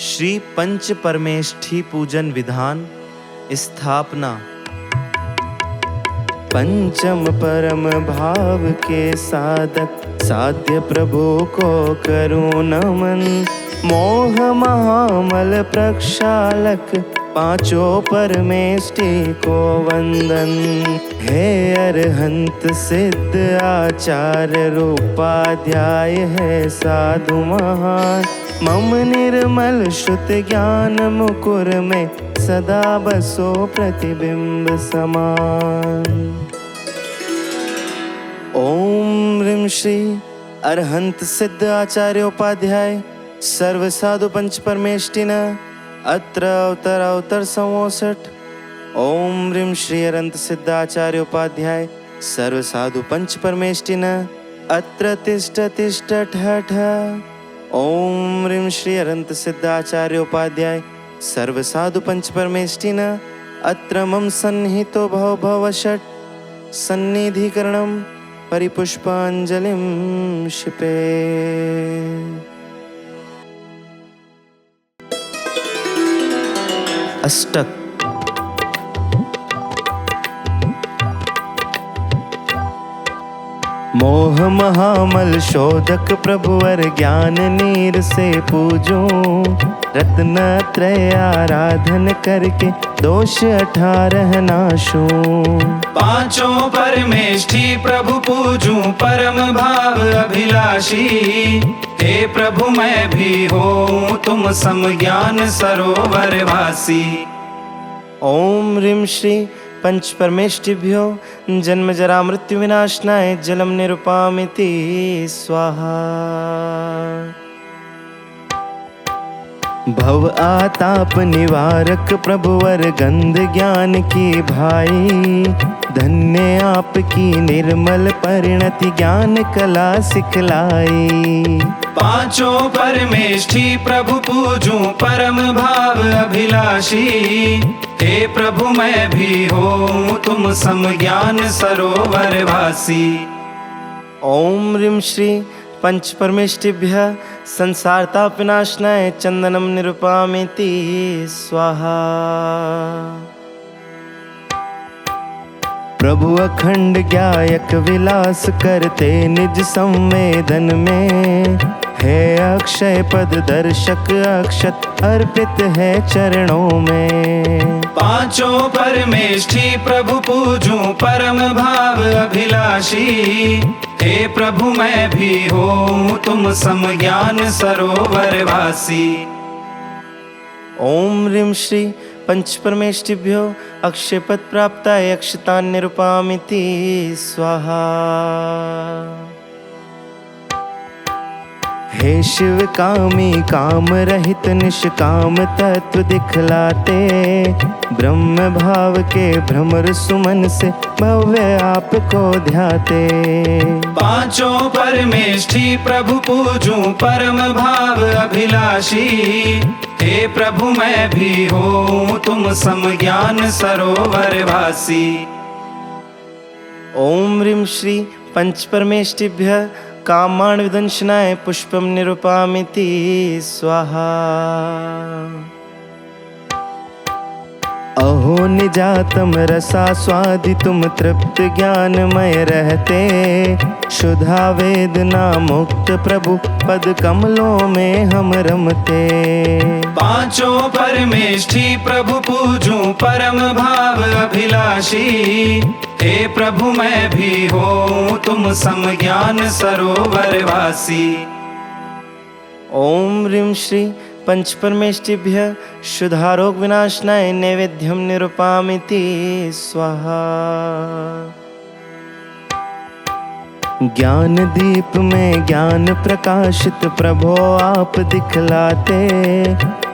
श्री पंच परमेष्ठी पूजन विधान स्थापना। पंचम परम भाव के साधक साध्य प्रभु को करूं नमन। मोह महामल प्रक्षालक पांचों परमेष्ठी को वंदन। हे अरहंत सिद्ध आचार्य रूपाध्याय है साधु महान। मम निर्मल श्रुत ज्ञान मुकुर में सदा बसो प्रतिबिंब समान। ओम ह्रीं श्री अरहंत सिद्ध आचार्य उपाध्याय सर्व साधु पंच परमेष्टिन अत्र अवतर संवोसठ। ओम ह्रीं श्री अरहंत सिद्ध आचार्य उपाध्याय सर्व साधु पंच परमेष्टिन अत्र तिष्ठ तिष्ठ ठठ। ओम ह्रीं श्री अरहंत सिद्ध आचार्य उपाध्याय सर्व साधु पंच परमेष्टिन अत्र मम सन्निहितो भव भवषट्। सन्निधिकरणं परिपुष्पांजलिं क्षिपे। अष्टक। मोह महामल शोधक प्रभुवर ज्ञान नीर से पूजूं। रत्न त्रय आराधन करके दोष 18 नाशूं। पांचों परमेष्ठी प्रभु पूजूं परम भाव अभिलाषी। हे प्रभु मैं भी हूँ तुम सम ज्ञान सरोवर वासी। ओम ह्रीं श्री पंच परमेष्टिभ्यो जन्म जरा मृत्यु विनाशनाय जलम निरुपामिति स्वाहा। भव आताप निवारक प्रभुवर गंध ज्ञान की भाई। धन्य आपकी निर्मल परिणति ज्ञान कला सिखलाई। पांचों परमेष्ठी प्रभु पूजूं परम भाव अभिलाषी। हे प्रभु मैं भी हूँ तुम सम ज्ञान सरोवर वासी। ओम ह्रीं श्री पंच परमेष्टिभ्यः संसार ताप विनाशनाय चंदनम निरुपामिति स्वाहा। प्रभु अखंड ज्ञायक विलास करते निज संवेदन में। है अक्षय पद दर्शक अक्षत अर्पित है चरणों में। पांचों परमेष्ठी प्रभु पूजूं परम भाव अभिलाषी। हे प्रभु मैं भी हूँ तुम सम ज्ञान सरोवर वासी। ओम ह्रीं श्री पंच परमेष्टिभ्यो अक्षय पद प्राप्ताय अक्षतान् निरुपामिति स्वाहा। हे शिव कामी काम रहित निष्काम तत्व दिखलाते। ब्रह्म भाव के भ्रमर सुमन से भव्य आपको ध्याते। पांचों परमेष्ठी प्रभु पूजूं परम भाव अभिलाषी। हे प्रभु मैं भी हूँ तुम सम ज्ञान सरोवर वासी। ओम ह्रीं श्री पंच परमेष्टिभ्यः कामान् विदंशनाय पुष्पम निरुपामिति स्वाहा। अहो निजातम रसा स्वादि तुम तृप्त ज्ञानमय रहते। शुद्धा वेदना मुक्त प्रभु पद कमलों में हम रमते। पांचों परमेष्ठी प्रभु पूजूं परम भाव अभिलाषी। हे प्रभु मैं भी हूँ तुम सम ज्ञान सरोवर वासी। ओम ह्रीं श्री पंच परमेष्टिभ्यः शुद्धारोग विनाशनाय नैवेद्यम निरुपामिति स्वाहा। ज्ञान दीप में ज्ञान प्रकाशित प्रभो आप दिखलाते।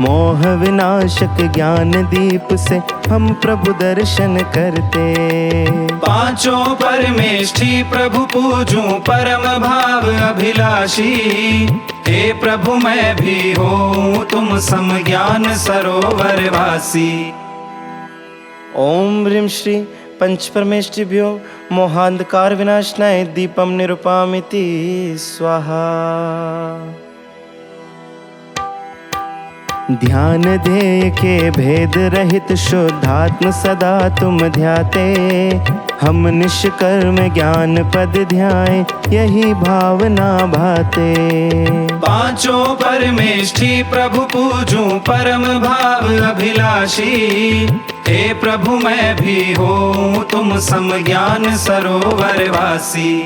मोह विनाशक ज्ञान दीप से हम प्रभु दर्शन करते। पांचों परमेष्ठी प्रभु पूजूं परम भाव अभिलाषी। हे प्रभु मैं भी हूँ तुम सम ज्ञान सरोवर वासी। ओम ह्रीं श्री पंच परमेष्टिभ्यो मोहांधकार विनाशनाय दीपम निरुपामिति स्वाहा। ध्यान ध्येय के भेद रहित शुद्धात्म सदा तुम ध्याते। हम निष्कर्म ज्ञान पद ध्याए यही भावना भाते। पांचों परमेष्ठी प्रभु पूजूं परम भाव अभिलाषी। हे प्रभु मैं भी हूँ तुम सम ज्ञान सरोवर वासी।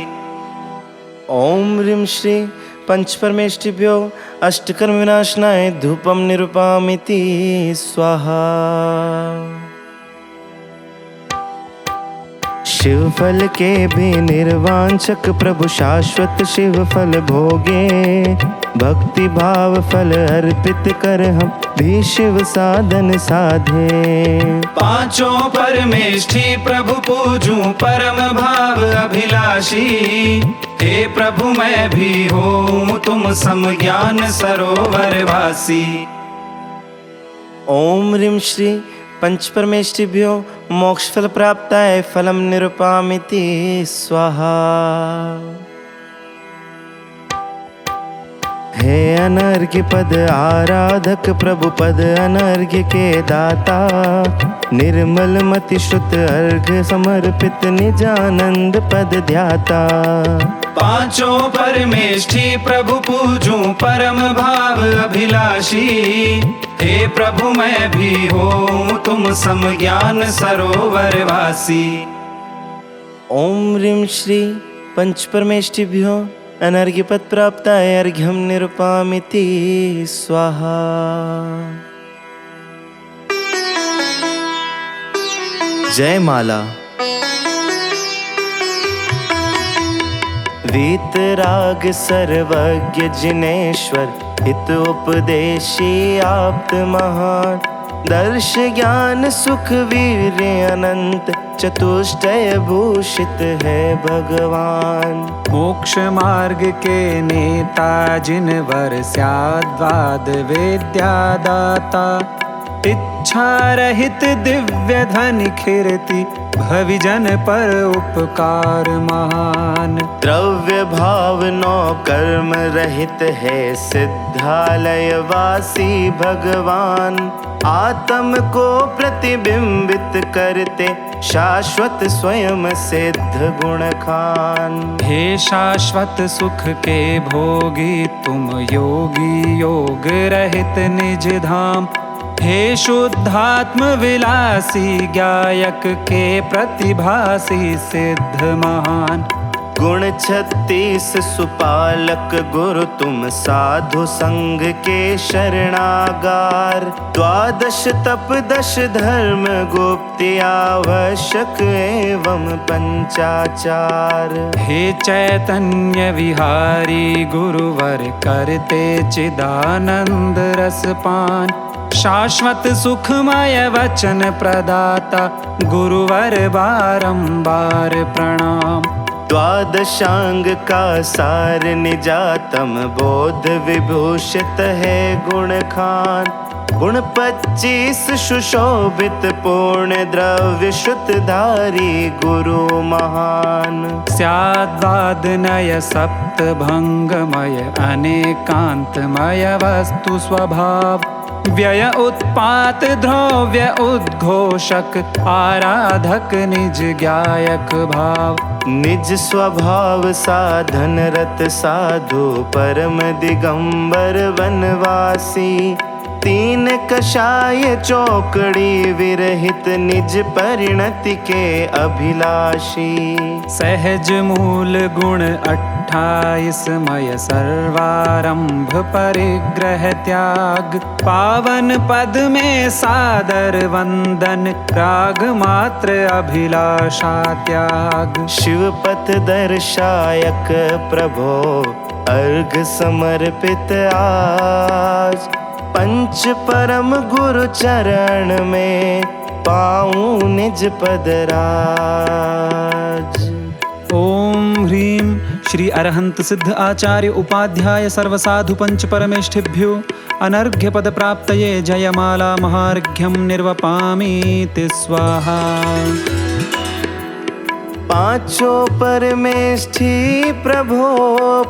ओम ह्रीं श्री पंच परमेष्ठिभ्यो अष्टकर्म विनाशनाय धूपम निरूपयामि स्वाहा। शिव फल के भी निर्वांचक प्रभु शाश्वत शिव फल भोगे। भक्ति भाव फल अर्पित कर हम भी शिव साधन साधे। पांचों परमेष्ठी प्रभु पूजूं परम भाव अभिलाषी। हे प्रभु मैं भी हूँ तुम सम ज्ञान सरोवर वासी। ओम ह्रीं श्री पंच परमेष्ठिभ्यो मोक्ष फल प्राप्ताय फलम निरूपयामि स्वाहा। हे अनर्घ्य पद आराधक प्रभु पद अनर्घ्य के दाता। निर्मल मति श्रुत अर्घ्य समर्पित निजानंद पद ध्याता। पांचों परमेष्ठी प्रभु पूजूं परम भाव अभिलाषी। हे प्रभु मैं भी हूँ तुम सम ज्ञान सरोवर वासी। ओम ह्रीं श्री पंच परमेष्ठिभ्यो अनर्घ्य पद प्राप्ताय अर्घ्यम निरूपयामि स्वाहा। जय माला। वीतराग सर्वज्ञ जिनेश्वर हित उपदेशी आप्त महान। दर्श ज्ञान सुख वीर अनंत चतुष्टय भूषित है भगवान। मोक्ष मार्ग के नेता जिनवर स्याद्वाद विद्यादाता। इच्छा रहित दिव्य धन खिरति भविजन पर उपकार महान। द्रव्य भाव नौ कर्म रहित है सिद्धालय वासी भगवान। आत्म को प्रतिबिंबित करते शाश्वत स्वयं सिद्ध गुण खान। हे शाश्वत सुख के भोगी तुम योगी योग रहित निज धाम। हे शुद्धात्म विलासी गायक के प्रतिभासी सिद्ध महान। गुण 36 सुपालक गुरु तुम साधु संग के शरणागार। 12 तप 10 धर्म गुप्ति आवश्यक एवं पंचाचार। हे चैतन्य विहारी गुरुवर करते चिदानंद रसपान। शाश्वत सुखमय वचन प्रदाता गुरुवर बारंबार प्रणाम। 12 का सार निजातम बोध विभूषित है गुण खान। गुण 25 सुशोभित पूर्ण द्रव्य श्रुतधारी गुरु महान। स्याद्वाद नय सप्त भंगमय अनेकांतमय वस्तु स्वभाव। व्यय उत्पात द्रव्य उद्घोषक आराधक निज गायक भाव। निज स्वभाव साधन रत साधु परम दिगंबर वनवासी। 3 कषाय चौकड़ी विरहित निज परिणति के अभिलाषी। सहज मूल गुण 28 मय सर्वारंभ परिग्रह त्याग। पावन पद में सादर वंदन राग मात्र अभिलाषा त्याग। शिव पथ दर्शायक प्रभो अर्घ समर्पित आज। पंच परम गुरु चरण में पाऊं निज पद राज। ओम ह्रीं श्री अरहंत सिद्ध आचार्य उपाध्याय सर्वसाधु पंच परमेष्ठिभ्यो अनर्घ्य पद प्राप्तये जयमाला महार्घ्यम निर्वपामीति स्वाहा। पांचों परमेष्ठी प्रभो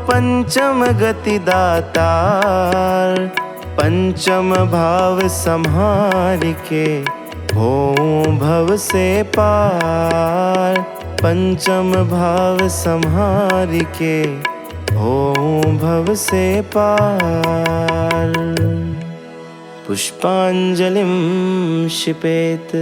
पंचम गति दातार। पंचम भाव संहार के होऊं भव से पार। पंचम भाव संहार के होऊं भव से पार। पुष्पांजलिं क्षिपेत्।